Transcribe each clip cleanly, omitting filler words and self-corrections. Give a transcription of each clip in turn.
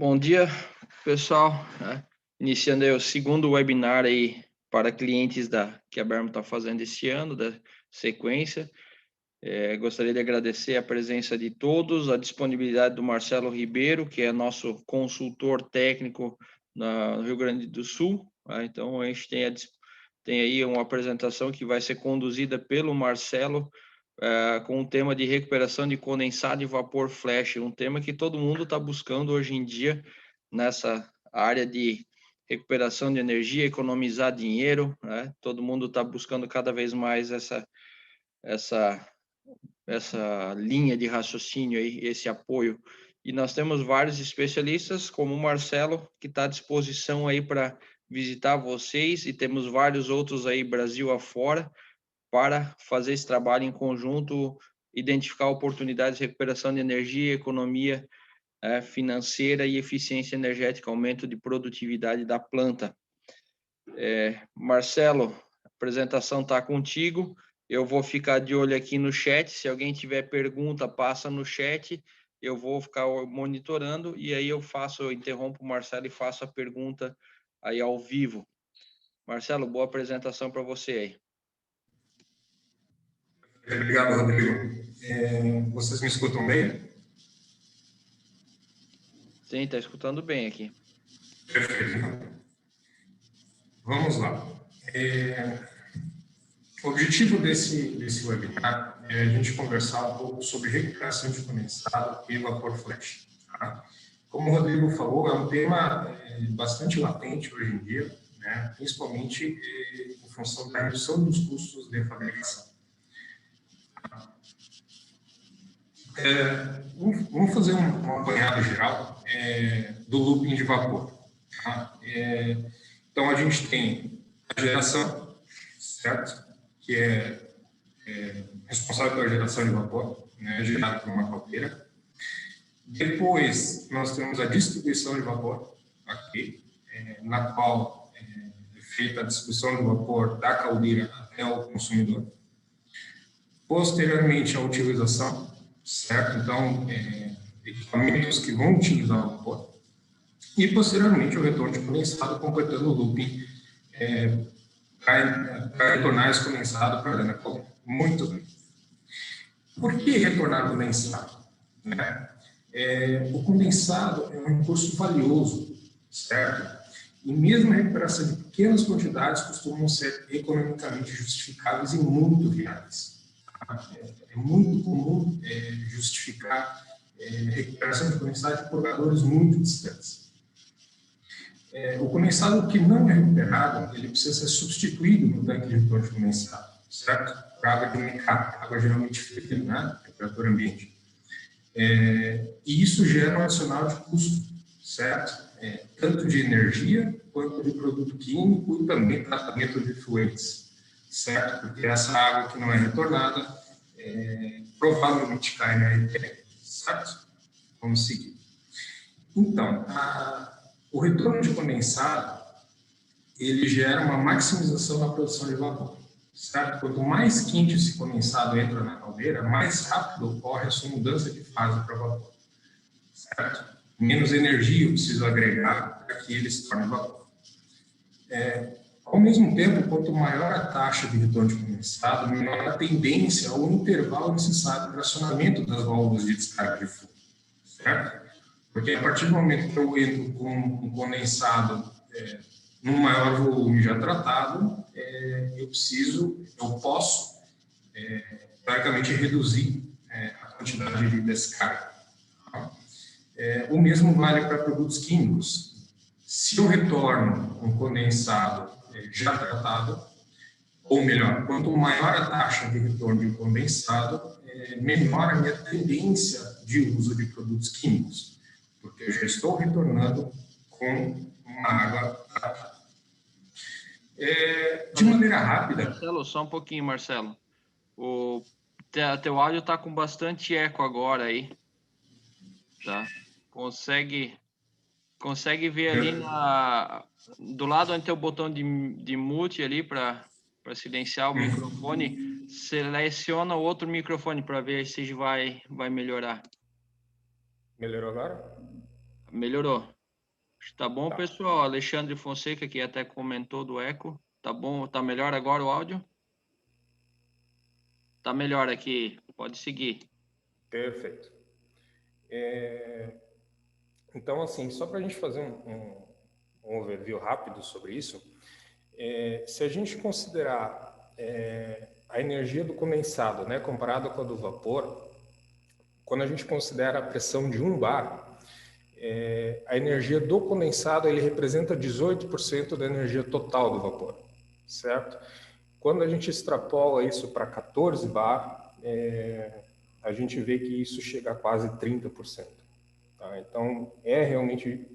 Bom dia, pessoal. Iniciando aí o segundo webinar aí para clientes que a Bermo está fazendo esse ano, da sequência. Gostaria de agradecer a presença de todos, a disponibilidade do Marcelo Ribeiro, que é nosso consultor técnico no Rio Grande do Sul. Então, a gente tem aí uma apresentação que vai ser conduzida pelo Marcelo, com o tema de recuperação de condensado e vapor flash, um tema que todo mundo está buscando hoje em dia nessa área de recuperação de energia, economizar dinheiro, né? Todo mundo está buscando cada vez mais essa linha de raciocínio aí, esse apoio. E nós temos vários especialistas, como o Marcelo, que está à disposição aí para visitar vocês, e temos vários outros aí Brasil afora, para fazer esse trabalho em conjunto, identificar oportunidades de recuperação de energia, economia financeira e eficiência energética, aumento de produtividade da planta. Marcelo, a apresentação está contigo. Eu vou ficar de olho aqui no chat. Se alguém tiver pergunta, passa no chat. Eu vou ficar monitorando e aí eu interrompo o Marcelo e faço a pergunta aí ao vivo. Marcelo, boa apresentação para você aí. Obrigado, Rodrigo. Vocês me escutam bem? Sim, está escutando bem aqui. Perfeito. Vamos lá. O objetivo desse webinar é a gente conversar um pouco sobre recuperação de condensado e vapor flash. Tá? Como o Rodrigo falou, é um tema bastante latente hoje em dia, né? Principalmente em função da redução dos custos de fabricação. Vamos fazer um apanhado geral do looping de vapor. Tá? Então, a gente tem a geração, certo? Que é responsável pela geração de vapor, né? Gerado por uma caldeira. Depois, nós temos a distribuição de vapor, aqui, na qual é feita a distribuição de vapor da caldeira até o consumidor. Posteriormente, a utilização, certo? Então, equipamentos que vão utilizar o vapor. E, posteriormente, o retorno de condensado, completando o looping para retornar esse condensado para dentro da caldeira. Muito bem. Por que retornar condensado? Né? O condensado é um recurso valioso, certo? E mesmo a recuperação de pequenas quantidades costumam ser economicamente justificáveis e muito viáveis. É muito comum justificar recuperação de condensado de purgadores muito distantes. O condensado que não é recuperado, ele precisa ser substituído no tanque de retorno de condensado, certo? Por água de mercado, água geralmente fria, né? Temperatura ambiente. E isso gera um adicional de custo, certo? Tanto de energia quanto de produto químico e também tratamento de efluentes, certo? Porque essa água que não é retornada provavelmente cai na ETE, certo? Vamos seguir. Então, o retorno de condensado, ele gera uma maximização na produção de vapor, certo? Quanto mais quente esse condensado entra na caldeira, mais rápido ocorre a sua mudança de fase para vapor, certo? Menos energia eu preciso agregar para que ele se torne vapor. Ao mesmo tempo, quanto maior a taxa de retorno de condensado, menor a tendência ou intervalo necessário para o acionamento das válvulas de descarga de fluxo, certo? Porque a partir do momento que eu entro com um condensado num maior volume já tratado, eu posso, praticamente, reduzir a quantidade de descarga. O mesmo vale para produtos químicos. Se eu retorno um condensado já tratado, ou melhor, quanto maior a taxa de retorno de condensado, menor a minha tendência de uso de produtos químicos, porque eu já estou retornando com uma água tratada. De maneira rápida... Marcelo, só um pouquinho, Marcelo. O teu áudio está com bastante eco agora aí. Tá? Consegue ver ali do lado onde tem o botão de mute ali para silenciar o microfone, seleciona o outro microfone para ver se vai melhorar. Melhorou agora? Melhorou. Tá bom, Tá. pessoal? Alexandre Fonseca, que até comentou do eco. Tá bom? Tá melhor agora o áudio? Tá melhor aqui. Pode seguir. Perfeito. Então, assim, só para a gente fazer um overview rápido sobre isso, se a gente considerar a energia do condensado, né, comparada com a do vapor, quando a gente considera a pressão de 1 bar, a energia do condensado ele representa 18% da energia total do vapor, certo? Quando a gente extrapola isso para 14 bar, a gente vê que isso chega a quase 30%. Tá? Então, é realmente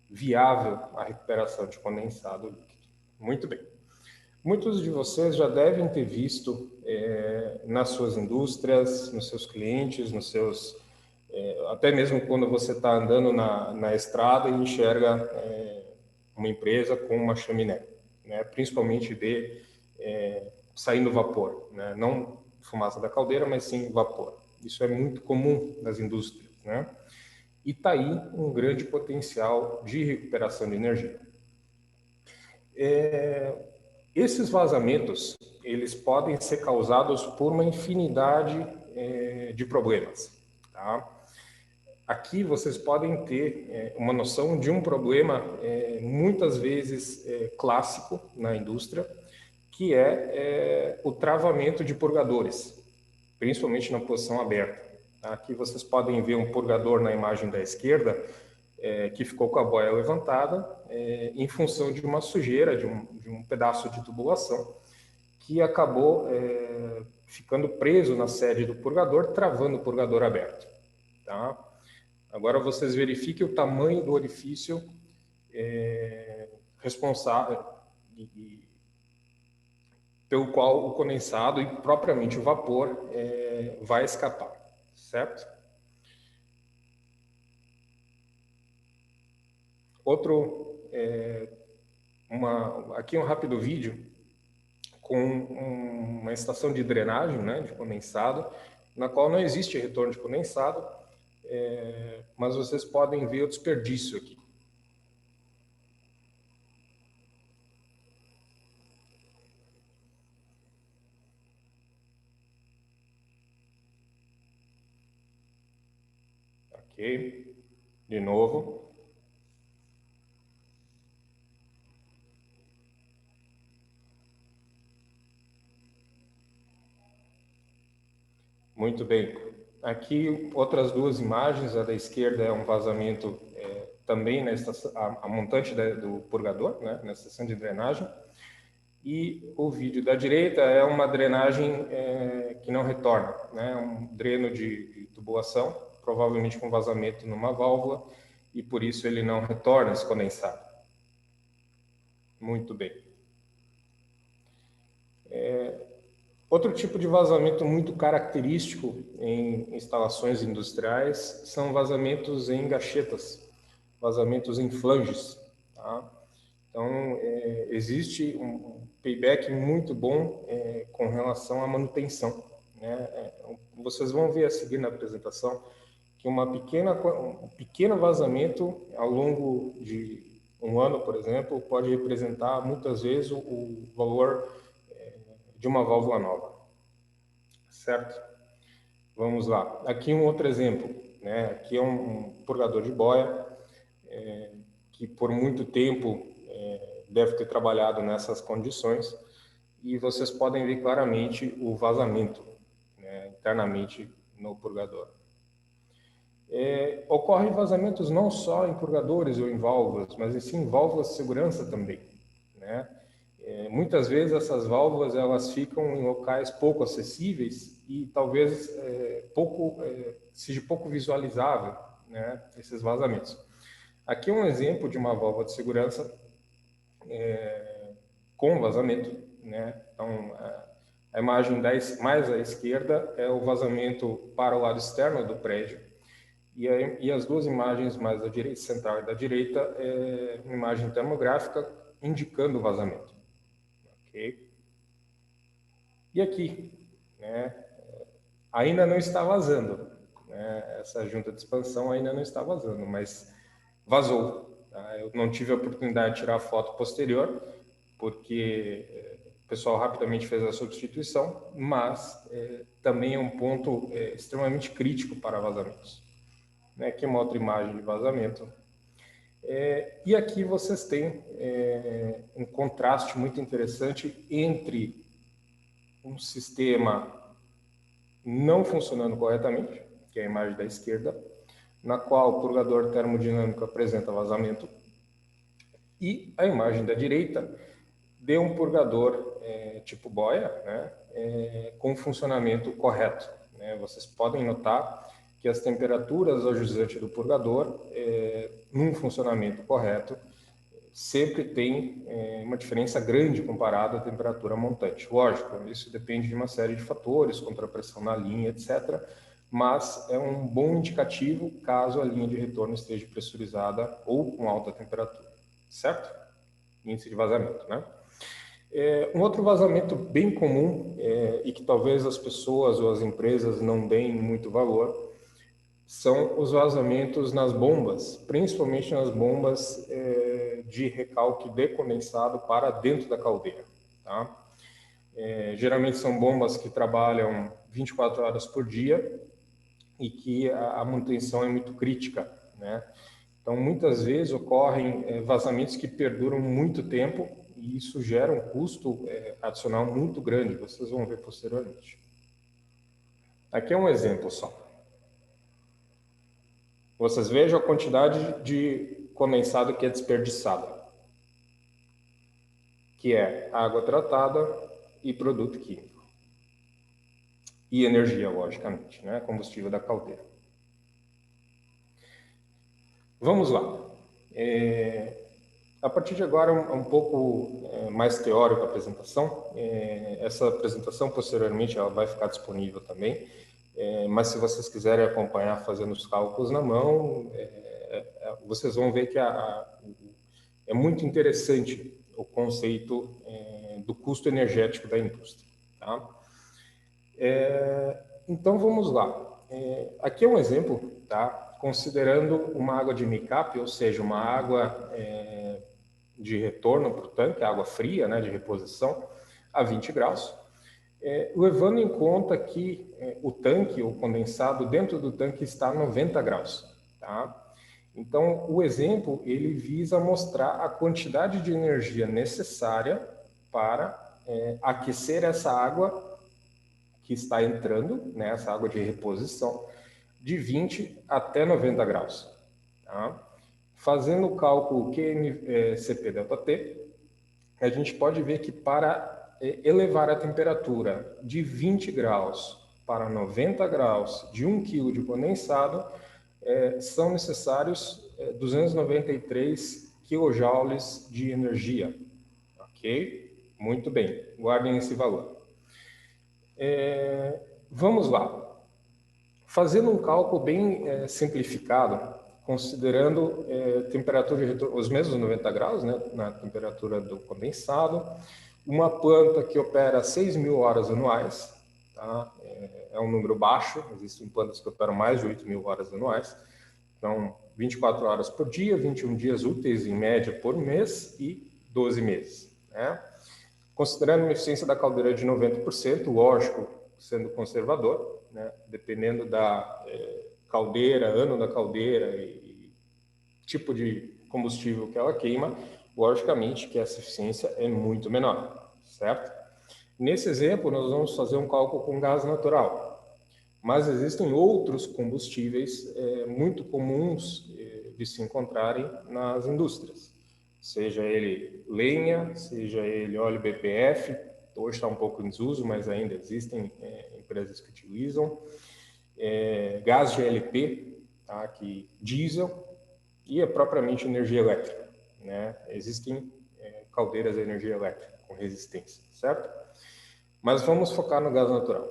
viável a recuperação de condensado líquido. Muito bem. Muitos de vocês já devem ter visto nas suas indústrias, nos seus clientes, nos seus até mesmo quando você está andando na estrada e enxerga uma empresa com uma chaminé, né? Principalmente de saindo vapor, né? Não fumaça da caldeira, mas sim vapor. Isso é muito comum nas indústrias, né? E está aí um grande potencial de recuperação de energia. Esses vazamentos, eles podem ser causados por uma infinidade de problemas, tá? Aqui vocês podem ter uma noção de um problema muitas vezes clássico na indústria, que é o travamento de purgadores, principalmente na posição aberta. Aqui vocês podem ver um purgador na imagem da esquerda, que ficou com a boia levantada, em função de uma sujeira, de um pedaço de tubulação, que acabou ficando preso na sede do purgador, travando o purgador aberto. Tá? Agora vocês verifiquem o tamanho do orifício responsável pelo qual o condensado e propriamente o vapor vai escapar, certo? Aqui um rápido vídeo com uma estação de drenagem, né, de condensado, na qual não existe retorno de condensado, mas vocês podem ver o desperdício aqui. Ok, de novo. Muito bem. Aqui outras duas imagens, a da esquerda é um vazamento também na estação, a montante do purgador, né, na estação de drenagem, e o vídeo da direita é uma drenagem que não retorna, né, um dreno de tubulação, provavelmente com vazamento numa válvula, e por isso ele não retorna esse condensado. Muito bem. Outro tipo de vazamento muito característico em instalações industriais são vazamentos em gachetas, vazamentos em flanges. Tá? Então, existe um payback muito bom com relação à manutenção. Né? Vocês vão ver a seguir na apresentação que um pequeno vazamento ao longo de um ano, por exemplo, pode representar muitas vezes o valor de uma válvula nova, certo? Vamos lá. Aqui um outro exemplo, né? Aqui é um purgador de boia que por muito tempo deve ter trabalhado nessas condições e vocês podem ver claramente o vazamento, né, internamente no purgador. Ocorrem vazamentos não só em purgadores ou em válvulas, mas sim em válvulas de segurança também, né? Muitas vezes essas válvulas elas ficam em locais pouco acessíveis e talvez seja pouco visualizável, né, esses vazamentos. Aqui é um exemplo de uma válvula de segurança com vazamento, né? Então a imagem mais à esquerda é o vazamento para o lado externo do prédio e as duas imagens mais da direita, central e da direita, é uma imagem termográfica indicando o vazamento. Okay? E aqui, né, ainda não está vazando, né? Essa junta de expansão ainda não está vazando, mas vazou. Tá? Eu não tive a oportunidade de tirar a foto posterior, porque o pessoal rapidamente fez a substituição, mas também é um ponto extremamente crítico para vazamentos. Né? Aqui é uma outra imagem de vazamento. E aqui vocês têm um contraste muito interessante entre um sistema não funcionando corretamente, que é a imagem da esquerda, na qual o purgador termodinâmico apresenta vazamento, e a imagem da direita de um purgador tipo boia, né, com funcionamento correto. Né? Vocês podem notar que as temperaturas ajusantes do purgador, num funcionamento correto, sempre tem uma diferença grande comparada à temperatura montante. Lógico, isso depende de uma série de fatores, contrapressão na linha, etc., mas é um bom indicativo caso a linha de retorno esteja pressurizada ou com alta temperatura, certo? Índice de vazamento, né? Um outro vazamento bem comum e que talvez as pessoas ou as empresas não deem muito valor são os vazamentos nas bombas, principalmente nas bombas de recalque de condensado para dentro da caldeira. Tá? Geralmente são bombas que trabalham 24 horas por dia e que a manutenção é muito crítica, né? Então, muitas vezes ocorrem vazamentos que perduram muito tempo e isso gera um custo adicional muito grande, vocês vão ver posteriormente. Aqui é um exemplo só. Vocês vejam a quantidade de condensado que é desperdiçada, que é água tratada e produto químico. E energia, logicamente, né? Combustível da caldeira. Vamos lá. A partir de agora, um pouco mais teórico a apresentação. Essa apresentação, posteriormente, ela vai ficar disponível também. Mas se vocês quiserem acompanhar fazendo os cálculos na mão, vocês vão ver que é muito interessante o conceito do custo energético da indústria. Tá? Então, vamos lá. Aqui é um exemplo, tá? Considerando uma água de make-up, ou seja, uma água de retorno para o tanque, água fria, né, de reposição, a 20 graus, levando em conta que o tanque, o condensado dentro do tanque está a 90 graus. Tá? Então, o exemplo, ele visa mostrar a quantidade de energia necessária para aquecer essa água que está entrando, né, essa água de reposição, de 20 até 90 graus. Tá? Fazendo o cálculo QMCP-ΔT, a gente pode ver que para elevar a temperatura de 20 graus para 90 graus de 1 kg de condensado, são necessários 293 kJ de energia. Ok? Muito bem, guardem esse valor. Vamos lá. Fazendo um cálculo bem simplificado, considerando temperatura de retorno, os mesmos 90 graus, né, na temperatura do condensado, uma planta que opera 6.000 horas anuais, tá? É um número baixo, existem plantas que operam mais de 8.000 horas anuais, então 24 horas por dia, 21 dias úteis em média por mês e 12 meses. Né? Considerando uma eficiência da caldeira de 90%, lógico, sendo conservador, né? Dependendo da caldeira, ano da caldeira e tipo de combustível que ela queima, logicamente que essa eficiência é muito menor, certo? Nesse exemplo, nós vamos fazer um cálculo com gás natural, mas existem outros combustíveis muito comuns de se encontrarem nas indústrias, seja ele lenha, seja ele óleo BPF, hoje está um pouco em desuso, mas ainda existem empresas que utilizam, gás GLP, tá, que diesel, e propriamente energia elétrica. Né? Existem caldeiras de energia elétrica com resistência, certo? Mas vamos focar no gás natural.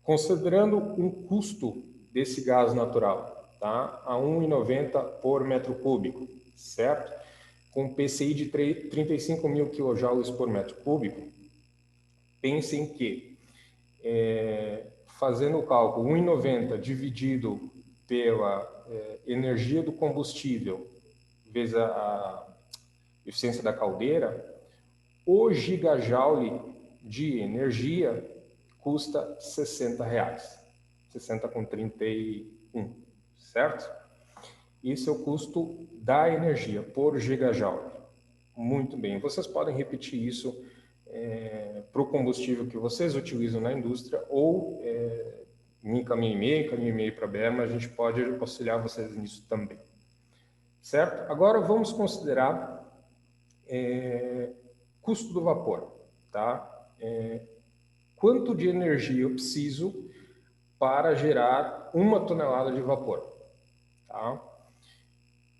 Considerando um custo desse gás natural, tá, a 1,90 por metro cúbico, certo? Com PCI de 35.000 kJ por metro cúbico, pensem que fazendo o cálculo, 1,90 dividido pela energia do combustível vezes a eficiência da caldeira, o gigajoule de energia custa R$60, 60,31, certo? Esse é o custo da energia por gigajoule. Muito bem, vocês podem repetir isso para o combustível que vocês utilizam na indústria ou em caminho e meio para a Berma, a gente pode auxiliar vocês nisso também. Certo? Agora vamos considerar custo do vapor. Tá? Quanto de energia eu preciso para gerar 1 tonelada de vapor? Tá?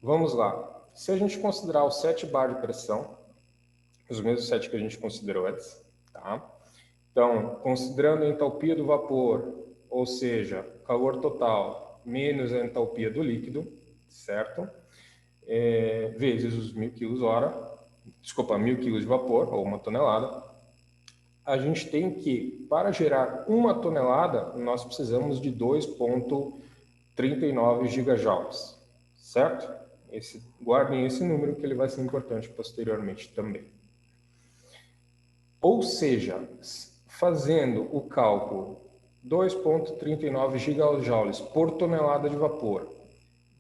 Vamos lá. Se a gente considerar os 7 bar de pressão, os mesmos 7 que a gente considerou antes, tá? Então, considerando a entalpia do vapor, ou seja, calor total menos a entalpia do líquido, certo? Vezes os 1.000 kg de vapor, ou 1 tonelada, a gente tem que, para gerar 1 tonelada, nós precisamos de 2,39 gigajoules, certo? Guardem esse número que ele vai ser importante posteriormente também. Ou seja, fazendo o cálculo 2,39 gigajoules por tonelada de vapor,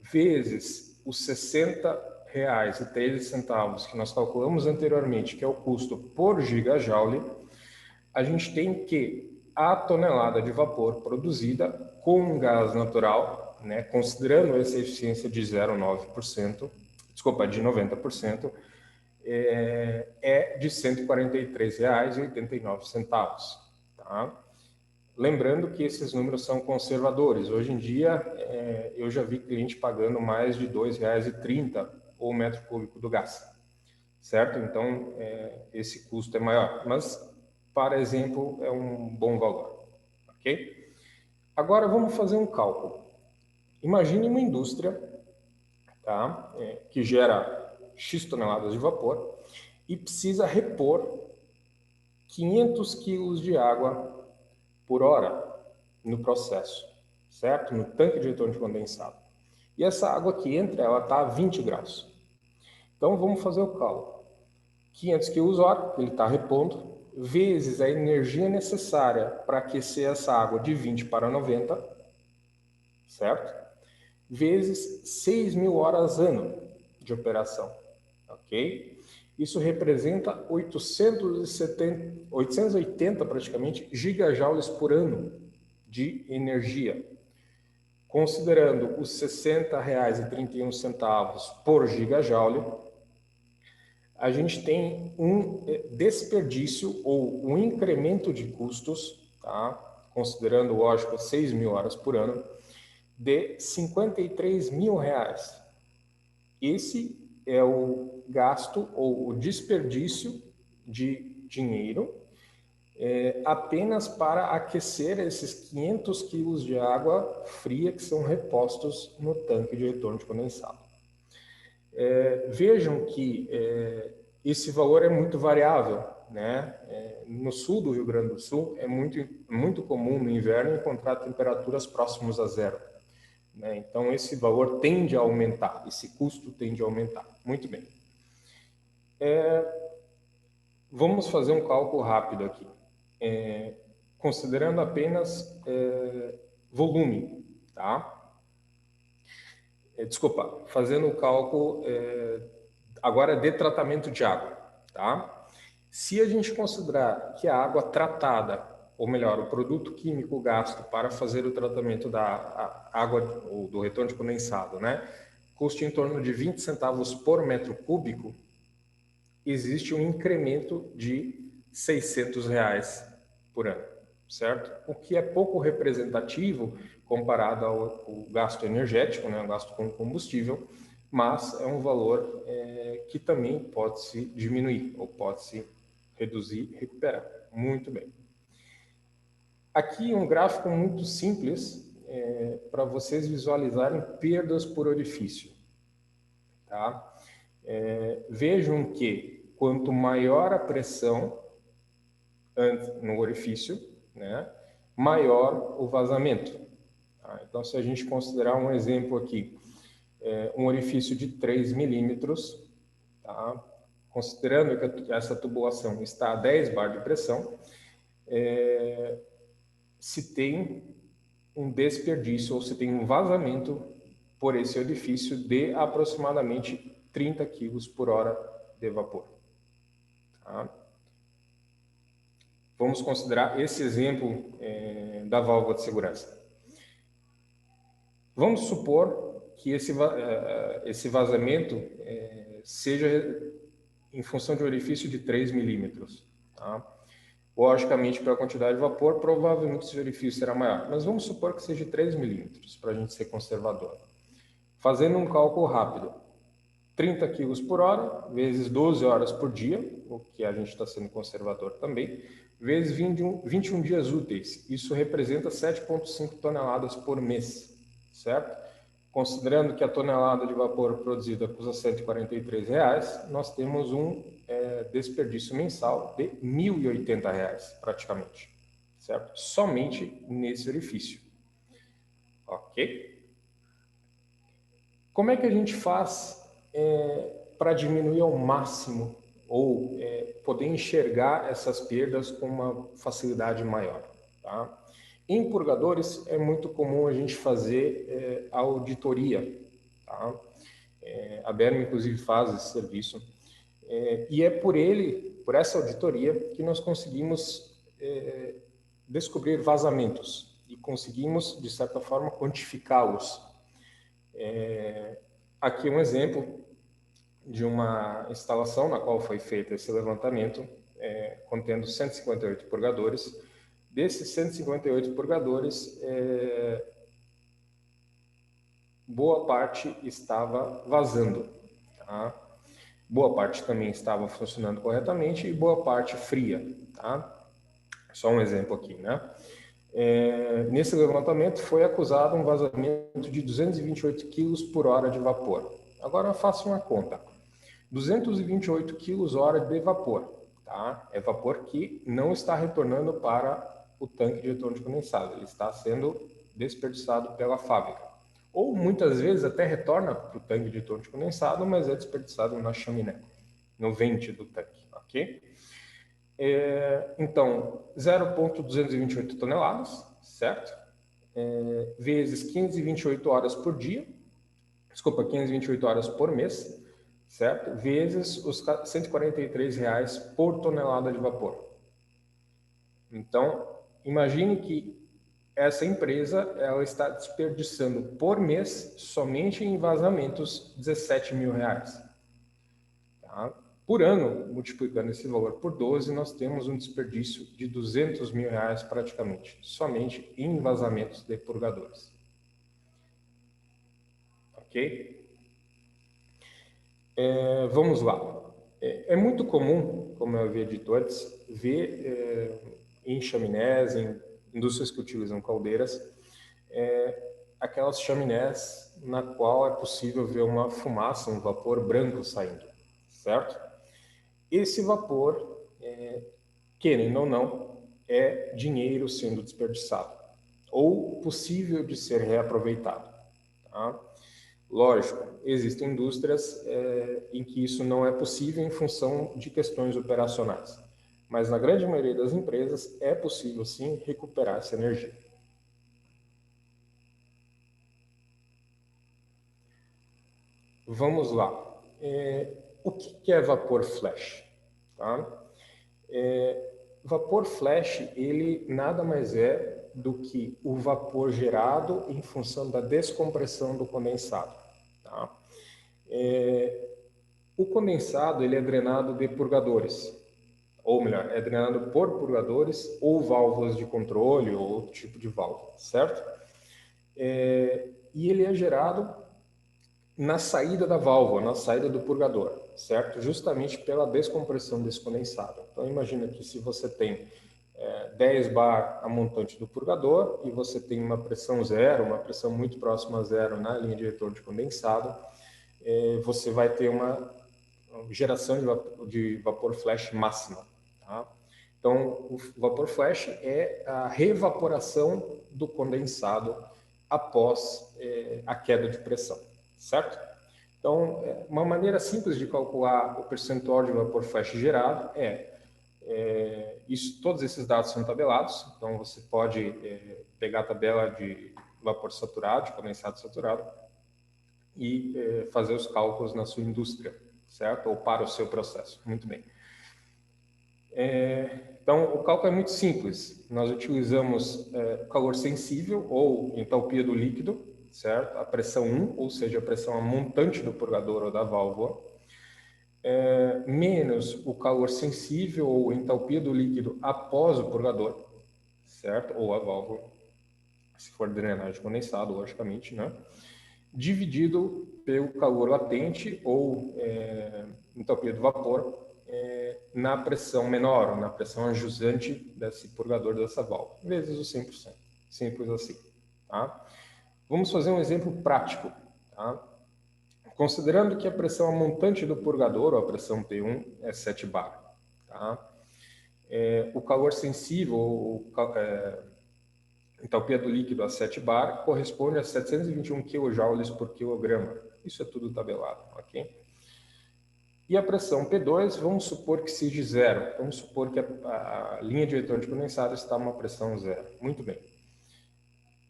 vezes os R$60,13 que nós calculamos anteriormente, que é o custo por gigajoule, a gente tem que a tonelada de vapor produzida com gás natural, né, considerando essa eficiência de 0,9%, desculpa, de 90%, de R$ 143,89. Tá? Lembrando que esses números são conservadores. Hoje em dia, eu já vi cliente pagando mais de R$ 2,30 o metro cúbico do gás, certo? Então, esse custo é maior, mas, para exemplo, é um bom valor, ok? Agora, vamos fazer um cálculo. Imagine uma indústria, tá? Que gera X toneladas de vapor e precisa repor 500 quilos de água por hora no processo, certo? No tanque de retorno de condensado. E essa água que entra, ela está a 20 graus. Então, vamos fazer o cálculo. 500 kWh, ele está repondo, vezes a energia necessária para aquecer essa água de 20 para 90, certo? Vezes 6.000 horas ano de operação, ok? Isso representa 880 praticamente gigajoules por ano de energia. Considerando os R$60,31 por gigajoule, a gente tem um desperdício ou um incremento de custos, tá? Considerando, lógico, 6.000 horas por ano, de R$53.000. Esse é o gasto ou o desperdício de dinheiro apenas para aquecer esses 500 quilos de água fria que são repostos no tanque de retorno de condensado. Vejam que esse valor é muito variável, né? No sul do Rio Grande do Sul é muito comum no inverno encontrar temperaturas próximas a zero, né? Então esse valor tende a aumentar, esse custo tende a aumentar. Muito bem. Vamos fazer um cálculo rápido aqui, considerando apenas volume, tá? Desculpa, fazendo o cálculo agora de tratamento de água, tá? Se a gente considerar que a água tratada, ou melhor, o produto químico gasto para fazer o tratamento da água ou do retorno de condensado, né, custa em torno de 20 centavos por metro cúbico, existe um incremento de R$600 por ano, certo? O que é pouco representativo comparado ao gasto energético, né, o gasto com combustível, mas é um valor que também pode se diminuir ou pode se reduzir e recuperar. Muito bem. Aqui um gráfico muito simples para vocês visualizarem perdas por orifício. Tá? Vejam que quanto maior a pressão no orifício, né, maior o vazamento. Tá? Então, se a gente considerar um exemplo aqui, um orifício de 3 milímetros, tá? Considerando que essa tubulação está a 10 bar de pressão, se tem um desperdício ou se tem um vazamento por esse orifício de aproximadamente 30 kg por hora de vapor. Tá? Vamos considerar esse exemplo da válvula de segurança. Vamos supor que esse vazamento seja em função de um orifício de 3 milímetros. Tá? Logicamente, pela quantidade de vapor, provavelmente esse orifício será maior. Mas vamos supor que seja 3 milímetros, para a gente ser conservador. Fazendo um cálculo rápido, 30 kg por hora, vezes 12 horas por dia, o que a gente está sendo conservador também, vezes 21 dias úteis. Isso representa 7,5 toneladas por mês, certo? Considerando que a tonelada de vapor produzida custa R$ 143, nós temos um desperdício mensal de R$ 1.080, praticamente, certo? Somente nesse orifício, ok? Como é que a gente faz para diminuir ao máximo ou poder enxergar essas perdas com uma facilidade maior? Tá? Em purgadores é muito comum a gente fazer a auditoria. Tá? A Berma, inclusive, faz esse serviço. E é por essa auditoria, que nós conseguimos descobrir vazamentos e conseguimos, de certa forma, quantificá-los. Aqui um exemplo de uma instalação na qual foi feito esse levantamento, contendo 158 purgadores. Desses 158 purgadores, boa parte estava vazando. Tá? Boa parte também estava funcionando corretamente e boa parte fria. Tá? Só um exemplo aqui, né? Nesse levantamento foi acusado um vazamento de 228 kg por hora de vapor. Agora faça uma conta. 228 kg/hora de vapor. Tá? É vapor que não está retornando para o tanque de retorno de condensado. Ele está sendo desperdiçado pela fábrica. Ou muitas vezes até retorna para o tanque de retorno de condensado, mas é desperdiçado na chaminé, no vente do tanque. Ok? Então, 0,228 toneladas, certo? Vezes 528 horas por dia, 528 horas por mês, certo? Vezes os R$ 143 por tonelada de vapor. Então, imagine que essa empresa ela está desperdiçando por mês, somente em vazamentos, R$ 17 mil. Tá? Por ano, multiplicando esse valor por 12, nós temos um desperdício de R$ 200 mil praticamente, somente em vazamentos de purgadores. Ok? Vamos lá. É muito comum, como eu havia dito antes, ver em chaminés, em indústrias que utilizam caldeiras, aquelas chaminés na qual é possível ver uma fumaça, um vapor branco saindo, certo? Esse vapor, querendo ou não, é dinheiro sendo desperdiçado ou possível de ser reaproveitado. Tá? Lógico, existem indústrias em que isso não é possível em função de questões operacionais, mas na grande maioria das empresas é possível sim recuperar essa energia. Vamos lá. O que é vapor flash? Tá? Vapor flash, ele nada mais é do que o vapor gerado em função da descompressão do condensado. Tá? O condensado ele é drenado de purgadores, ou melhor, é drenado por purgadores ou válvulas de controle ou outro tipo de válvula, certo? E ele é gerado na saída da válvula, na saída do purgador, certo? Justamente pela descompressão desse condensado. Então, imagina que se você tem 10 bar a montante do purgador e você tem uma pressão zero, uma pressão muito próxima a zero na linha de retorno de condensado, você vai ter uma geração de vapor flash máxima. Tá? Então, o vapor flash é a reevaporação do condensado após a queda de pressão, certo? Então, uma maneira simples de calcular o percentual de vapor flash gerado todos esses dados são tabelados, então você pode pegar a tabela de vapor saturado, de condensado saturado, e fazer os cálculos na sua indústria, certo? Ou para o seu processo. Muito bem. Então, o cálculo é muito simples. Nós utilizamos calor sensível ou entalpia do líquido, certo? A pressão 1, ou seja, a pressão montante do purgador ou da válvula, menos o calor sensível ou entalpia do líquido após o purgador, certo? Ou a válvula, se for drenagem condensado, logicamente, né? Dividido pelo calor latente ou entalpia do vapor na pressão menor, ou na pressão ajusante desse purgador dessa válvula, vezes o 100%. Simples assim. Tá? Vamos fazer um exemplo prático. Tá? Considerando que a pressão montante do purgador, ou a pressão P1, é 7 bar. Tá? O calor sensível, ou entalpia do líquido a 7 bar, corresponde a 721 kJ por quilograma. Isso é tudo tabelado, ok? E a pressão P2, vamos supor que seja zero. Vamos supor que a linha de retorno de condensado está a uma pressão zero. Muito bem.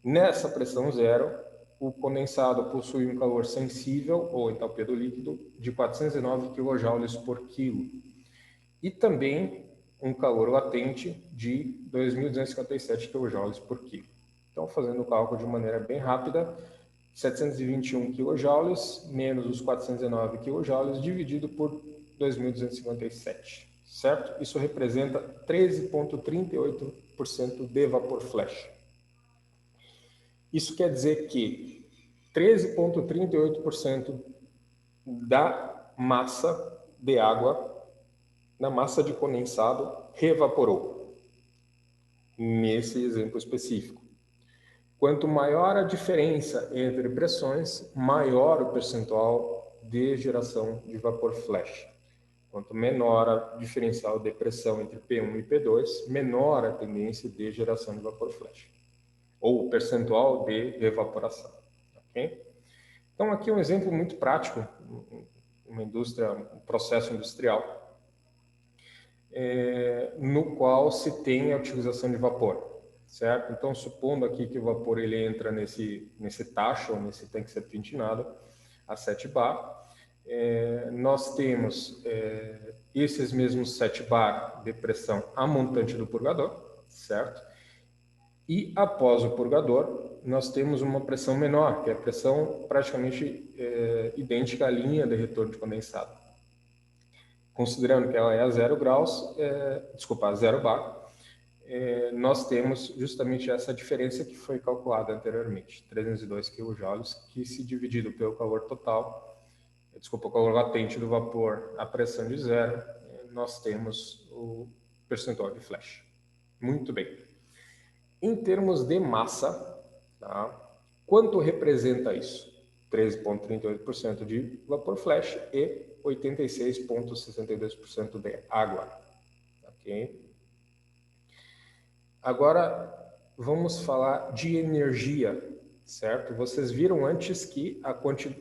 Nessa pressão zero, o condensado possui um calor sensível, ou entalpia do líquido, de 409 kJ por quilo. E também um calor latente de 2.257 kJ por quilo. Então, fazendo o cálculo de maneira bem rápida, 721 kJ menos os 409 kJ dividido por 2.257, certo? Isso representa 13,38% de vapor flash. Isso quer dizer que 13,38% da massa de água, na massa de condensado, reevaporou, nesse exemplo específico. Quanto maior a diferença entre pressões, maior o percentual de geração de vapor flash. Quanto menor a diferencial de pressão entre P1 e P2, menor a tendência de geração de vapor flash, ou o percentual de evaporação. Okay? Então, aqui um exemplo muito prático, uma indústria, um processo industrial, no qual se tem a utilização de vapor. Certo? Então, supondo aqui que o vapor ele entra nesse tacho, ou nesse tanque serpentinado, a 7 bar, nós temos esses mesmos 7 bar de pressão a montante do purgador, certo? E após o purgador, nós temos uma pressão menor, que é a pressão praticamente idêntica à linha de retorno de condensado. Considerando que ela é a 0 graus, a 0 bar, nós temos justamente essa diferença que foi calculada anteriormente, 302 kJ, que se dividido pelo calor total, o calor latente do vapor, a pressão de zero, nós temos o percentual de flash. Muito bem. Em termos de massa, tá? Quanto representa isso? 13,38% de vapor flash e 86,62% de água. Ok? Agora, vamos falar de energia, certo? Vocês viram antes que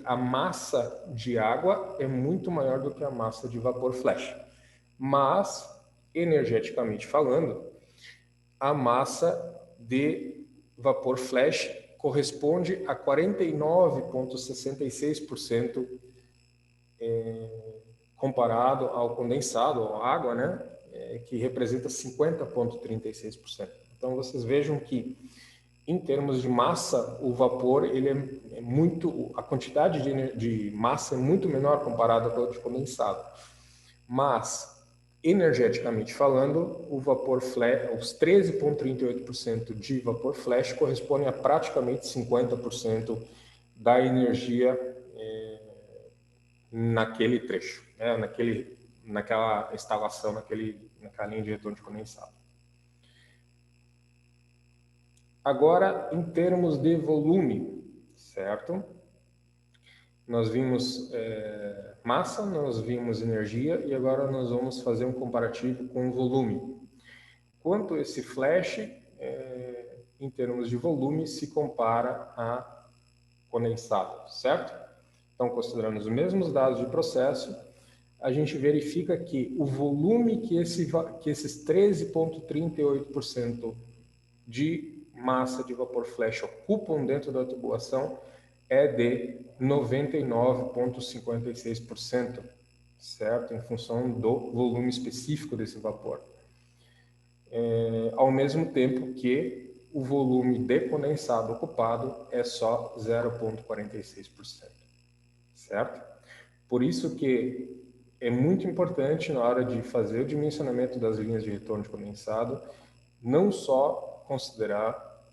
a massa de água é muito maior do que a massa de vapor flash. Mas, energeticamente falando, a massa de vapor flash corresponde a 49,66% comparado ao condensado, à água, né? Que representa 50,36%. Então, vocês vejam que, em termos de massa, o vapor, ele é muito, a quantidade de massa é muito menor comparada com o de condensado. Mas, energeticamente falando, o vapor flash, os 13,38% de vapor flash correspondem a praticamente 50% da energia naquele trecho, né? Naquela instalação, naquela linha de retorno de condensado. Agora, em termos de volume, certo? Nós vimos massa, nós vimos energia e agora nós vamos fazer um comparativo com volume. quanto esse flash, em termos de volume, se compara a condensado, certo? Então, considerando os mesmos dados de processo, a gente verifica que o volume que esses 13,38% de massa de vapor flash ocupam dentro da tubulação é de 99,56%, certo? Em função do volume específico desse vapor. Ao mesmo tempo que o volume de condensado ocupado é só 0,46%, certo? Por isso que é muito importante na hora de fazer o dimensionamento das linhas de retorno de condensado, não só considerar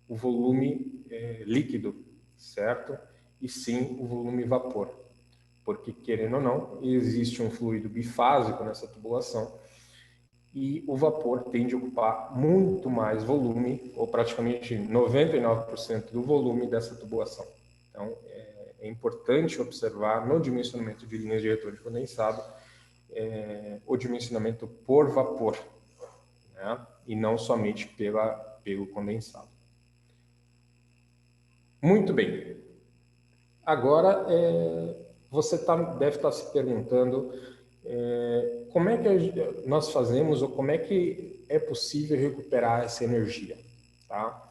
o volume líquido, certo? E sim o volume vapor. Porque, querendo ou não, existe um fluido bifásico nessa tubulação e o vapor tende a ocupar muito mais volume, ou praticamente 99% do volume dessa tubulação. Então, é importante observar no dimensionamento de linhas de retorno de condensado o dimensionamento por vapor, né? E não somente pelo condensado. Muito bem. Agora, você deve estar se perguntando como é que nós fazemos ou como é que é possível recuperar essa energia, tá?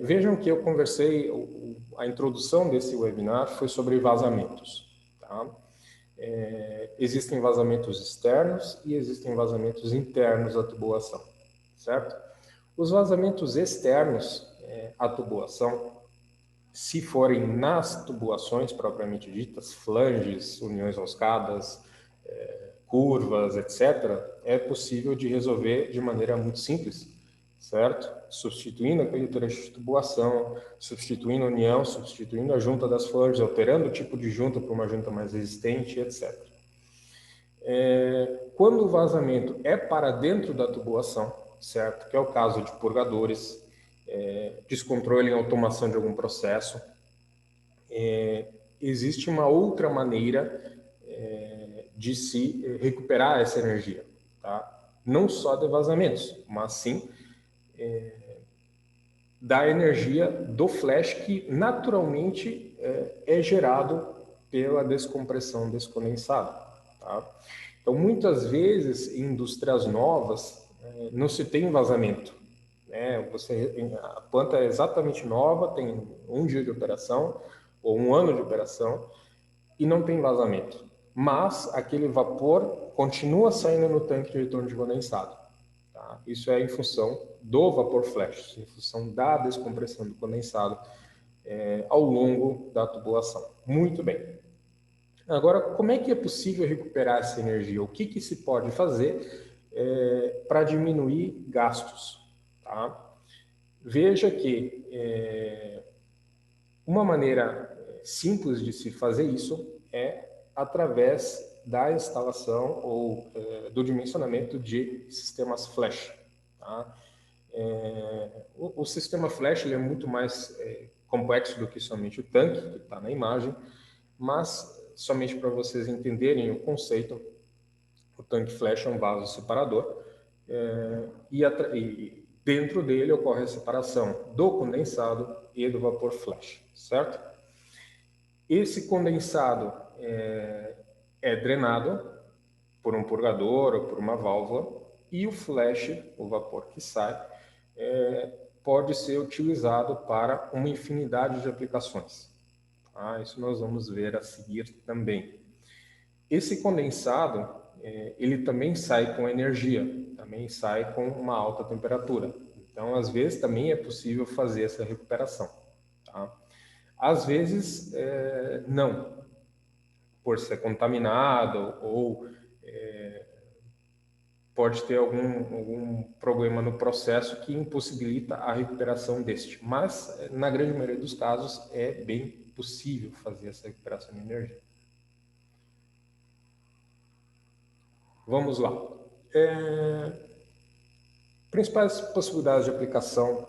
Vejam que eu conversei, a introdução desse webinar foi sobre vazamentos, tá? Existem vazamentos externos e existem vazamentos internos à tubulação, certo? Os vazamentos externos à tubulação, se forem nas tubulações propriamente ditas, flanges, uniões roscadas, curvas, etc., é possível de resolver de maneira muito simples, certo? Substituindo aquele trecho de tubulação, substituindo a união, substituindo a junta das flanges, alterando o tipo de junta para uma junta mais resistente, etc. Quando o vazamento é para dentro da tubulação, certo? Que é o caso de purgadores, descontrole em automação de algum processo, existe uma outra maneira de se recuperar essa energia, tá? Não só de vazamentos, mas sim da energia do flash que naturalmente é gerado pela descompressão desse condensado, tá? Então, muitas vezes, em indústrias novas, não se tem vazamento, né? A planta é exatamente nova, tem 1 dia de operação ou 1 ano de operação e não tem vazamento. Mas aquele vapor continua saindo no tanque de retorno de condensado. Tá? Isso é em função do vapor flash, em função da descompressão do condensado ao longo da tubulação. Muito bem. Agora, como é que é possível recuperar essa energia? O que se pode fazer para diminuir gastos? Tá? Veja que uma maneira simples de se fazer isso é através da instalação ou do dimensionamento de sistemas flash. Tá? O sistema flash ele é muito mais complexo do que somente o tanque, que está na imagem, mas somente para vocês entenderem o conceito, o tanque flash é um vaso separador e dentro dele ocorre a separação do condensado e do vapor flash, certo? Esse condensado é drenado por um purgador ou por uma válvula e o flash, o vapor que sai, pode ser utilizado para uma infinidade de aplicações. Tá? Isso nós vamos ver a seguir também. Esse condensado, ele também sai com energia, também sai com uma alta temperatura. Então, às vezes, também é possível fazer essa recuperação. Tá? Às vezes, não, por ser contaminado ou pode ter algum problema no processo que impossibilita a recuperação deste. Mas, na grande maioria dos casos, é bem possível fazer essa recuperação de energia. Vamos lá. Principais possibilidades de aplicação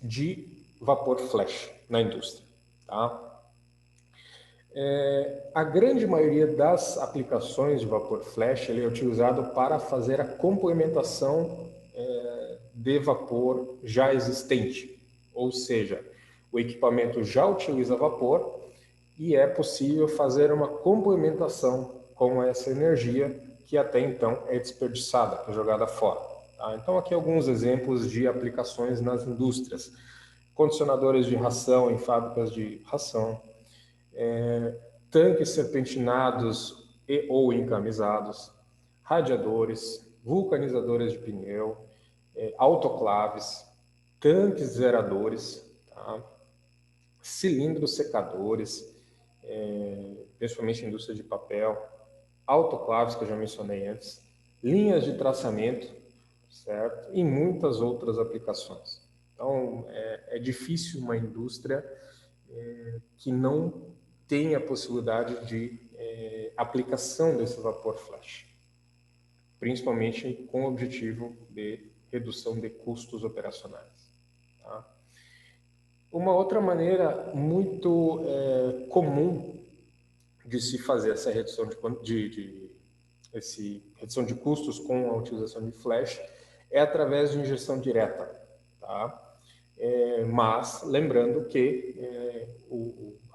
de vapor flash na indústria. Tá? A grande maioria das aplicações de vapor flash ele é utilizado para fazer a complementação de vapor já existente, ou seja, o equipamento já utiliza vapor e é possível fazer uma complementação com essa energia que até então é desperdiçada, é jogada fora. Tá? Então aqui alguns exemplos de aplicações nas indústrias: condicionadores de ração em fábricas de ração, tanques serpentinados e ou encamisados, radiadores, vulcanizadores de pneu, autoclaves, tanques zeradores, tá? Cilindros secadores, principalmente indústria de papel, autoclaves que eu já mencionei antes, linhas de traçamento, certo? E muitas outras aplicações. Então, é difícil uma indústria que não tenha a possibilidade de aplicação desse vapor flash, principalmente com o objetivo de redução de custos operacionais. Tá? Uma outra maneira muito comum de se fazer essa redução redução de custos com a utilização de flash é através de injeção direta, tá? Mas lembrando que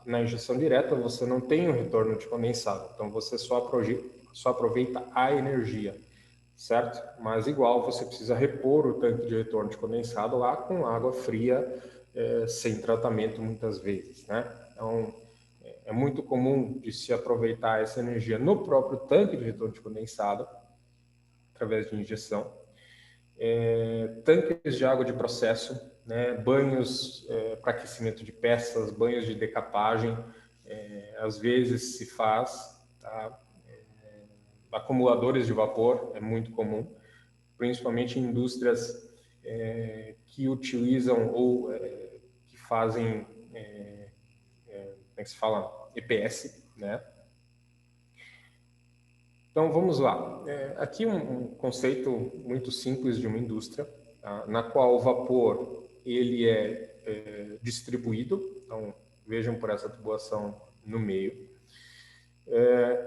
na injeção direta você não tem um retorno de condensado, então você só aproveita a energia, certo? Mas igual você precisa repor o tanque de retorno de condensado lá com água fria, sem tratamento muitas vezes, né? Então é muito comum de se aproveitar essa energia no próprio tanque de retorno de condensado através de injeção. Tanques de água de processo, né, banhos para aquecimento de peças, banhos de decapagem, às vezes se faz, tá? Acumuladores de vapor é muito comum, principalmente em indústrias que utilizam ou que fazem, como é que se fala? EPS, né? Então, vamos lá. Aqui um conceito muito simples de uma indústria, tá? Na qual o vapor ele é distribuído. Então, vejam por essa tubulação no meio.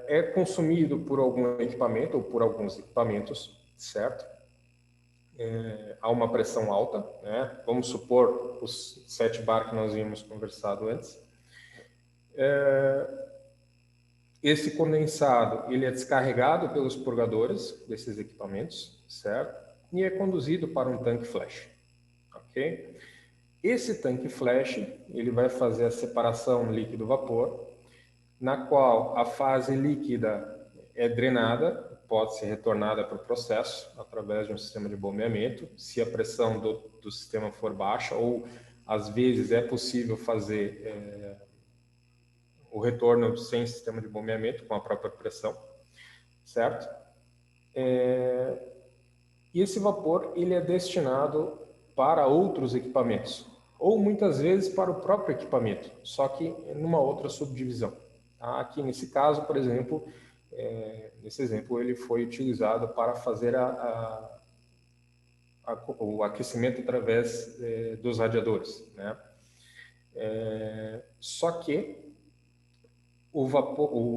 É consumido por algum equipamento ou por alguns equipamentos, certo? Há uma pressão alta, né? Vamos supor os 7 bar que nós vimos conversado antes. Esse condensado ele é descarregado pelos purgadores desses equipamentos, certo? E é conduzido para um tanque flash, ok? Esse tanque flash ele vai fazer a separação líquido-vapor, na qual a fase líquida é drenada, pode ser retornada para o processo através de um sistema de bombeamento, se a pressão do sistema for baixa, ou às vezes é possível fazer o retorno sem sistema de bombeamento, com a própria pressão, certo? E esse vapor ele é destinado para outros equipamentos, ou muitas vezes para o próprio equipamento, só que numa outra subdivisão. Tá? Aqui nesse caso, por exemplo, nesse exemplo ele foi utilizado para fazer o aquecimento através dos radiadores, né? Só que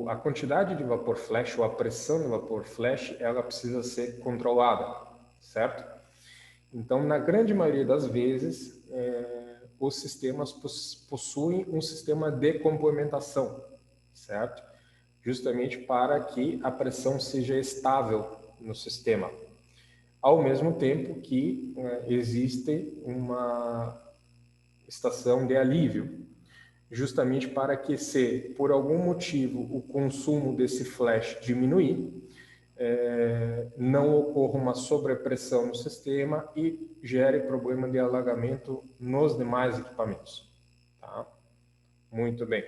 a quantidade de vapor flash ou a pressão do vapor flash, ela precisa ser controlada, certo? Então, na grande maioria das vezes, os sistemas possuem um sistema de complementação, certo? Justamente para que a pressão seja estável no sistema. Ao mesmo tempo que existe uma estação de alívio, justamente para que, se por algum motivo o consumo desse flash diminuir, não ocorra uma sobrepressão no sistema e gere problema de alagamento nos demais equipamentos. Tá? Muito bem.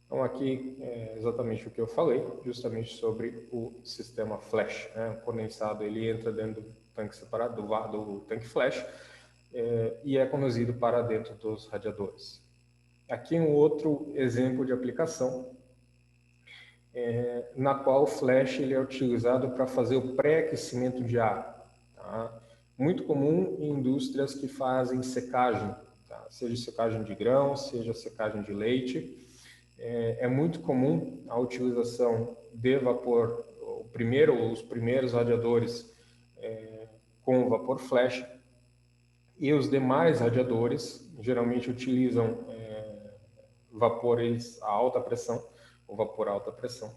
Então aqui é exatamente o que eu falei, justamente sobre o sistema flash, né? O condensado ele entra dentro do tanque separado, do tanque flash, e é conduzido para dentro dos radiadores. Aqui um outro exemplo de aplicação, na qual o flash ele é utilizado para fazer o pré-aquecimento de ar. Tá? Muito comum em indústrias que fazem secagem, tá? seja secagem de grãos, seja secagem de leite. É muito comum a utilização de vapor, os primeiros radiadores com vapor flash, e os demais radiadores geralmente utilizam vapores a alta pressão, ou vapor a alta pressão.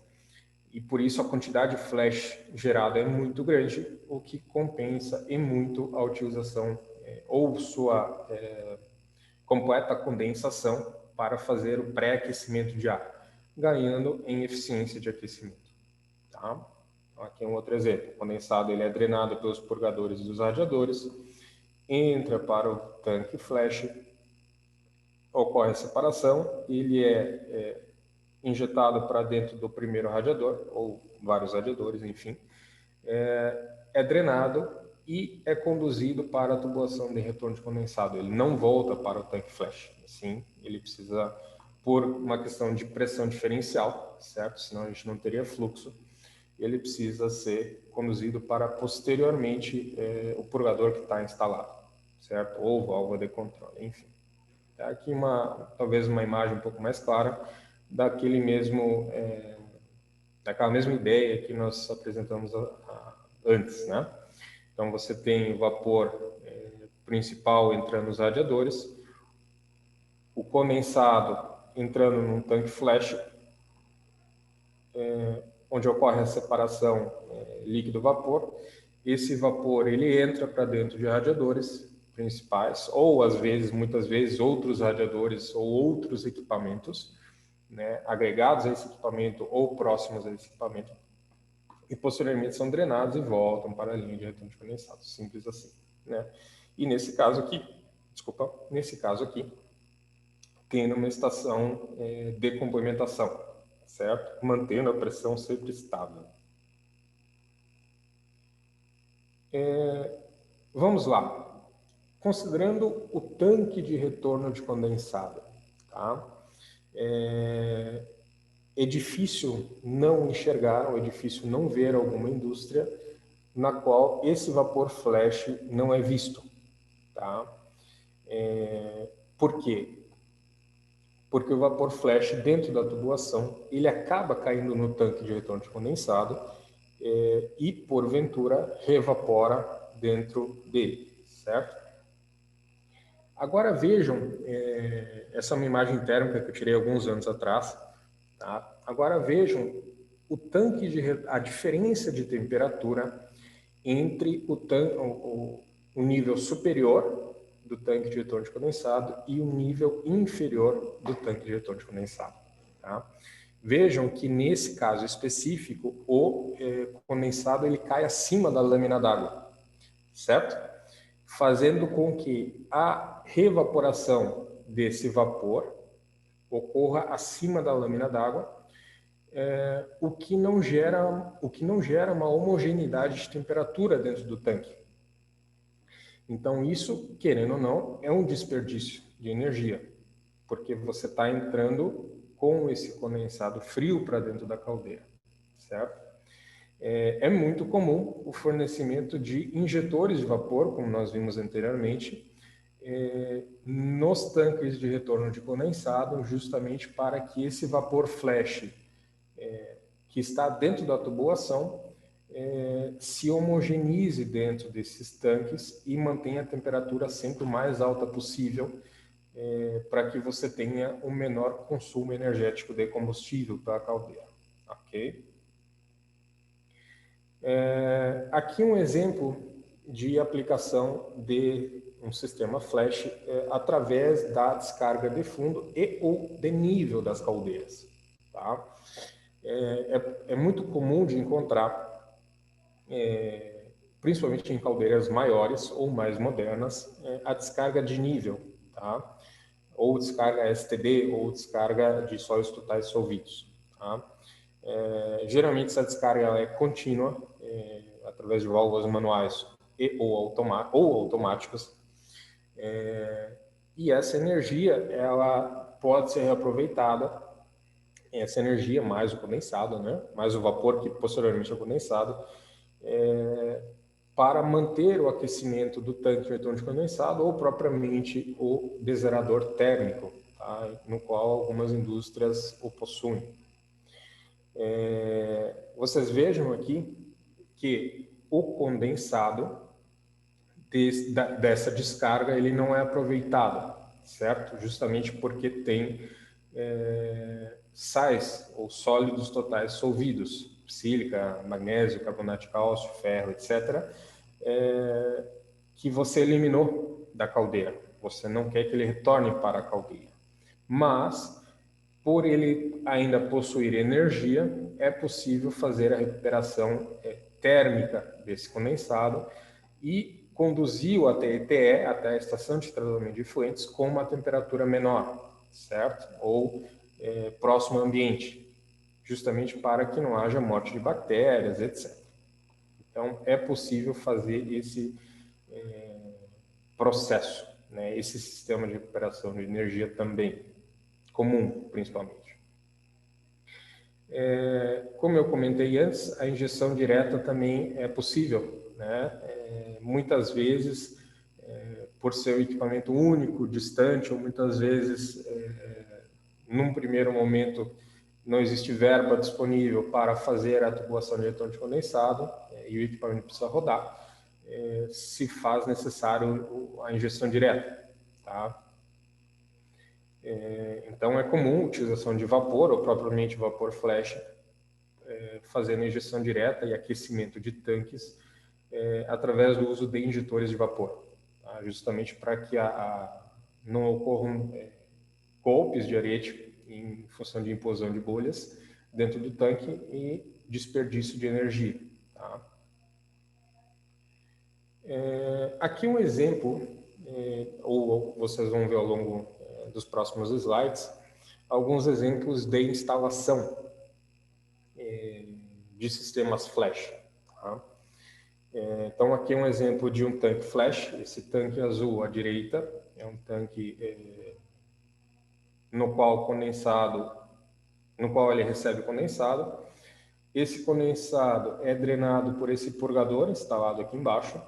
E por isso a quantidade de flash gerada é muito grande, o que compensa e muito a utilização ou sua completa condensação para fazer o pré-aquecimento de ar, ganhando em eficiência de aquecimento. Tá? Então, aqui é um outro exemplo. O condensado ele é drenado pelos purgadores dos radiadores, entra para o tanque flash, ocorre a separação, ele é injetado para dentro do primeiro radiador, ou vários radiadores, enfim, é drenado e é conduzido para a tubulação de retorno de condensado. Ele não volta para o tanque flash, assim, ele precisa, por uma questão de pressão diferencial, certo? Senão a gente não teria fluxo, ele precisa ser conduzido para posteriormente o purgador que está instalado, certo? Ou válvula de controle, enfim. Aqui talvez uma imagem um pouco mais clara daquela mesma ideia que nós apresentamos antes, né? Então você tem o vapor principal entrando nos radiadores, o condensado entrando num tanque flash, onde ocorre a separação líquido-vapor. Esse vapor ele entra para dentro de radiadores principais, ou às vezes, muitas vezes, outros radiadores ou outros equipamentos, né, agregados a esse equipamento ou próximos a esse equipamento, e posteriormente são drenados e voltam para a linha de retorno de condensado, simples assim, né? E nesse caso aqui, tendo uma estação de complementação, certo? Mantendo a pressão sempre estável. Vamos lá. Considerando o tanque de retorno de condensado, tá? É difícil não enxergar, ou é difícil não ver alguma indústria na qual esse vapor flash não é visto, tá? Por quê? Porque o vapor flash dentro da tubulação, ele acaba caindo no tanque de retorno de condensado e, porventura, revapora dentro dele, certo? Agora vejam, essa é uma imagem térmica que eu tirei alguns anos atrás, tá? Agora vejam a diferença de temperatura entre o nível superior do tanque de retorno de condensado e o nível inferior do tanque de retorno de condensado. Tá? Vejam que nesse caso específico, o condensado ele cai acima da lâmina d'água, certo? Fazendo com que a revaporação desse vapor ocorra acima da lâmina d'água, o que não gera uma homogeneidade de temperatura dentro do tanque. Então isso, querendo ou não, é um desperdício de energia, porque você está entrando com esse condensado frio para dentro da caldeira, certo? É muito comum o fornecimento de injetores de vapor, como nós vimos anteriormente, nos tanques de retorno de condensado, justamente para que esse vapor flash que está dentro da tubulação se homogeneize dentro desses tanques e mantenha a temperatura sempre o mais alta possível para que você tenha um menor consumo energético de combustível para a caldeira, ok? Aqui um exemplo de aplicação de um sistema flash através da descarga de fundo e ou de nível das caldeiras. Tá? É muito comum de encontrar, principalmente em caldeiras maiores ou mais modernas, a descarga de nível, tá? Ou descarga STD ou descarga de sólidos totais dissolvidos. Tá? Geralmente essa descarga ela é contínua, através de válvulas manuais ou automáticas, e essa energia ela pode ser reaproveitada, essa energia mais o condensado, né? Mais o vapor que posteriormente é condensado, para manter o aquecimento do tanque de retorno de condensado ou propriamente o desgerador térmico, tá? No qual algumas indústrias o possuem. Vocês vejam aqui que o condensado dessa descarga ele não é aproveitado, certo? Justamente porque tem sais ou sólidos totais solvidos, sílica, magnésio, carbonato de cálcio, ferro, etc., que você eliminou da caldeira. Você não quer que ele retorne para a caldeira. Mas, por ele ainda possuir energia, é possível fazer a recuperação térmica desse condensado e conduzi-o até a ETE, até a estação de tratamento de efluentes, com uma temperatura menor, certo? Ou próximo ao ambiente, justamente para que não haja morte de bactérias, etc. Então, é possível fazer esse processo, né? Esse sistema de recuperação de energia também, comum, principalmente. Como eu comentei antes, a injeção direta também é possível, né? Muitas vezes, por ser um equipamento único, distante, ou muitas vezes, num primeiro momento, não existe verba disponível para fazer a tubulação de retorno de condensado e o equipamento precisa rodar, se faz necessário a injeção direta, tá? Então, é comum a utilização de vapor, ou propriamente vapor flash, fazendo injeção direta e aquecimento de tanques através do uso de injetores de vapor, tá? Justamente para que não ocorram golpes de arete em função de implosão de bolhas dentro do tanque e desperdício de energia, tá? Aqui um exemplo, ou vocês vão ver ao longo dos próximos slides, alguns exemplos de instalação de sistemas flash, tá? Então, aqui é um exemplo de um tanque flash. Esse tanque azul à direita é um tanque no qual ele recebe condensado. Esse condensado é drenado por esse purgador instalado aqui embaixo,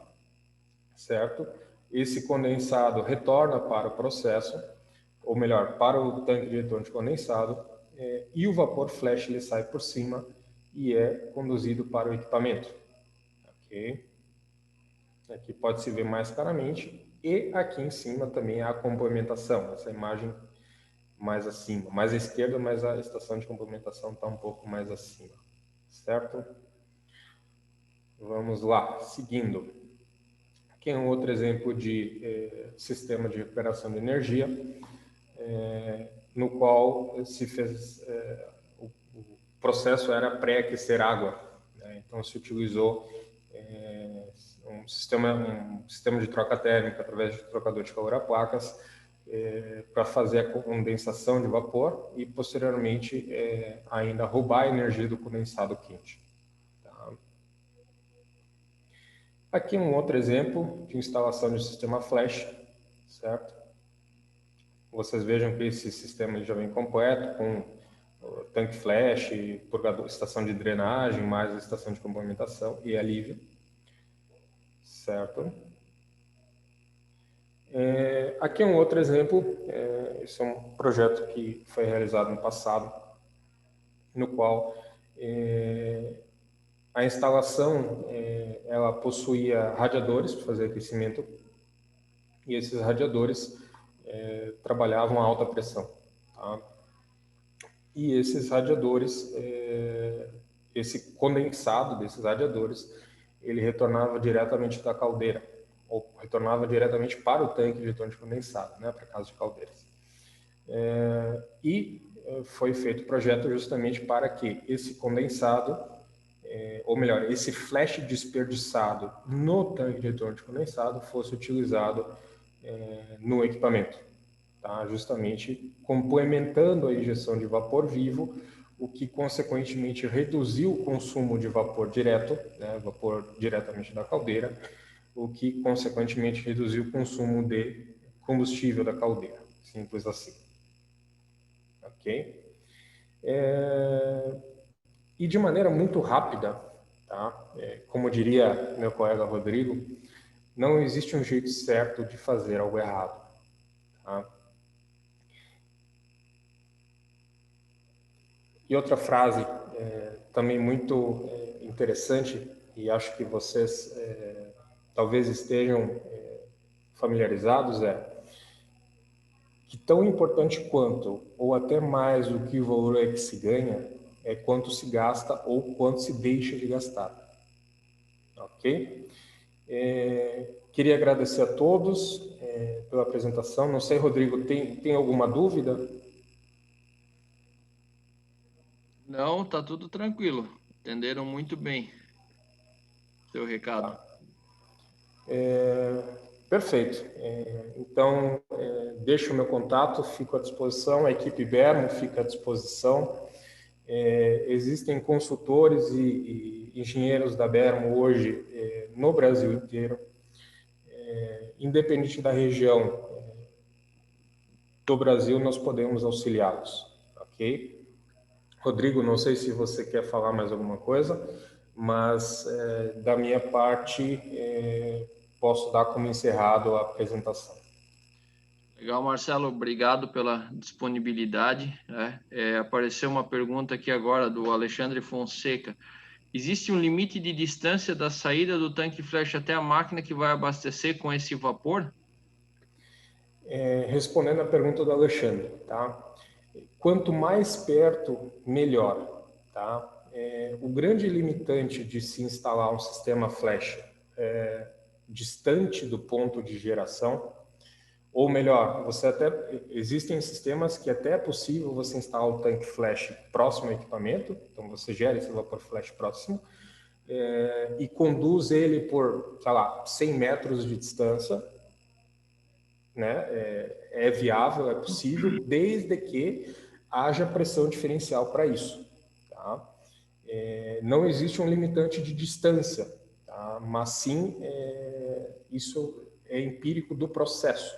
certo? Esse condensado retorna para o processo, ou melhor, para o tanque de retorno de condensado, e o vapor flash ele sai por cima e é conduzido para o equipamento. Ok? Aqui pode-se ver mais claramente. E aqui em cima também a complementação, essa imagem mais acima. Mais à esquerda, mas a estação de complementação está um pouco mais acima. Certo? Vamos lá, seguindo. Aqui é um outro exemplo de sistema de recuperação de energia, no qual se fez... o processo era pré-aquecer água, né? Então se utilizou um sistema de troca térmica através de trocador de calor a placas para fazer a condensação de vapor e posteriormente ainda roubar a energia do condensado quente. Tá? Aqui um outro exemplo de instalação de sistema flash, certo? Vocês vejam que esse sistema já vem completo com tanque flash, purgador, estação de drenagem, mais a estação de complementação e alívio. Certo? Aqui é um outro exemplo. Esse é um projeto que foi realizado no passado, no qual a instalação ela possuía radiadores para fazer aquecimento e esses radiadores trabalhavam a alta pressão. Tá? E esses radiadores, esse condensado desses radiadores, ele retornava diretamente da caldeira, ou retornava diretamente para o tanque de retorno de condensado, né, para casa de caldeiras. Foi feito o projeto justamente para que esse condensado, ou melhor, esse flash desperdiçado no tanque de retorno de condensado fosse utilizado no equipamento, tá? Justamente complementando a injeção de vapor vivo, o que consequentemente reduziu o consumo de vapor direto, né, vapor diretamente da caldeira, o que consequentemente reduziu o consumo de combustível da caldeira. Simples assim. Ok? E de maneira muito rápida, tá? Como diria meu colega Rodrigo, não existe um jeito certo de fazer algo errado, tá? E outra frase também muito interessante, e acho que vocês talvez estejam familiarizados, que tão importante quanto, ou até mais do que o valor que se ganha, é quanto se gasta ou quanto se deixa de gastar. Ok? Queria agradecer a todos pela apresentação. Não sei, Rodrigo, tem alguma dúvida? Não, tá tudo tranquilo. Entenderam muito bem seu recado. Tá. Perfeito. Então, deixo o meu contato, fico à disposição, a equipe Bermo fica à disposição. Existem consultores e engenheiros da Bermo hoje no Brasil inteiro, independente da região do Brasil, nós podemos auxiliá-los, ok? Rodrigo, não sei se você quer falar mais alguma coisa, mas da minha parte posso dar como encerrado a apresentação. Legal, Marcelo, obrigado pela disponibilidade. Apareceu uma pergunta aqui agora do Alexandre Fonseca. Existe um limite de distância da saída do tanque flash até a máquina que vai abastecer com esse vapor? Respondendo a pergunta do Alexandre, tá? Quanto mais perto, melhor, tá? O grande limitante de se instalar um sistema flash distante do ponto de geração, ou melhor, existem sistemas que até é possível você instalar o tanque flash próximo ao equipamento, então você gera esse vapor flash próximo e conduz ele por, sei lá, 100 metros de distância, né? É viável, é possível, desde que haja pressão diferencial para isso, tá? Não existe um limitante de distância, tá? Mas sim, isso é empírico do processo.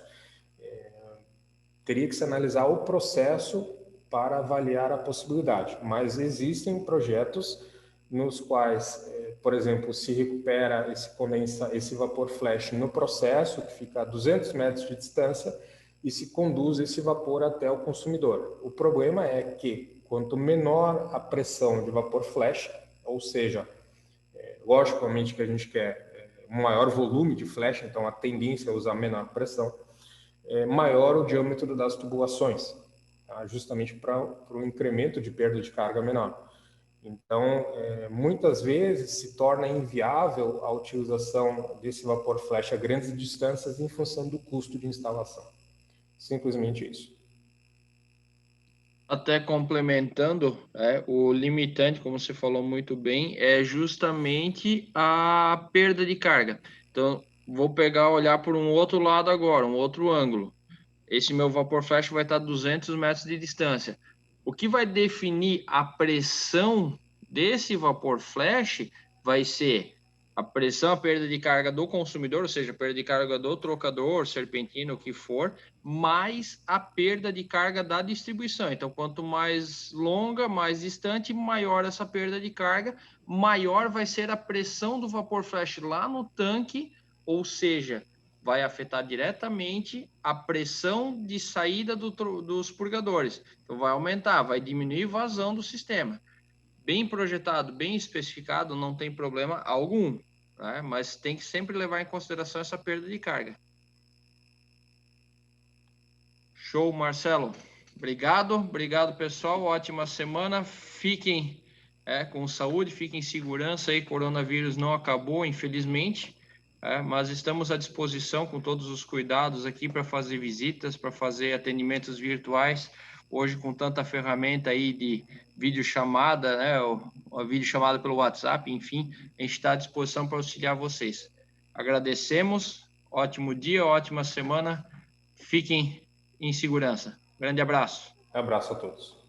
Teria que se analisar o processo para avaliar a possibilidade, mas existem projetos nos quais, por exemplo, se recupera esse vapor flash no processo, que fica a 200 metros de distância, e se conduz esse vapor até o consumidor. O problema é que, quanto menor a pressão de vapor flash, ou seja, logicamente que a gente quer um maior volume de flash, então a tendência é usar menor pressão, maior o diâmetro das tubulações, tá? Justamente para um incremento de perda de carga menor. Então, muitas vezes se torna inviável a utilização desse vapor flash a grandes distâncias em função do custo de instalação. Simplesmente isso. Até complementando, o limitante, como você falou muito bem, é justamente a perda de carga. Então, vou olhar por um outro lado agora, um outro ângulo. Esse meu vapor flash vai estar a 200 metros de distância. O que vai definir a pressão desse vapor flash vai ser a pressão, a perda de carga do consumidor, ou seja, a perda de carga do trocador, serpentina, o que for, mais a perda de carga da distribuição. Então, quanto mais longa, mais distante, maior essa perda de carga, maior vai ser a pressão do vapor flash lá no tanque, ou seja, vai afetar diretamente a pressão de saída dos purgadores. Então, vai aumentar, vai diminuir a vazão do sistema. Bem projetado, bem especificado, não tem problema algum, né? Mas tem que sempre levar em consideração essa perda de carga. Show, Marcelo. Obrigado, pessoal. Ótima semana. Fiquem com saúde, fiquem em segurança aí. Coronavírus não acabou, infelizmente. Mas estamos à disposição com todos os cuidados aqui para fazer visitas, para fazer atendimentos virtuais. Hoje, com tanta ferramenta aí de videochamada, né, ou videochamada pelo WhatsApp, enfim, a gente está à disposição para auxiliar vocês. Agradecemos, ótimo dia, ótima semana. Fiquem em segurança. Grande abraço. Abraço a todos.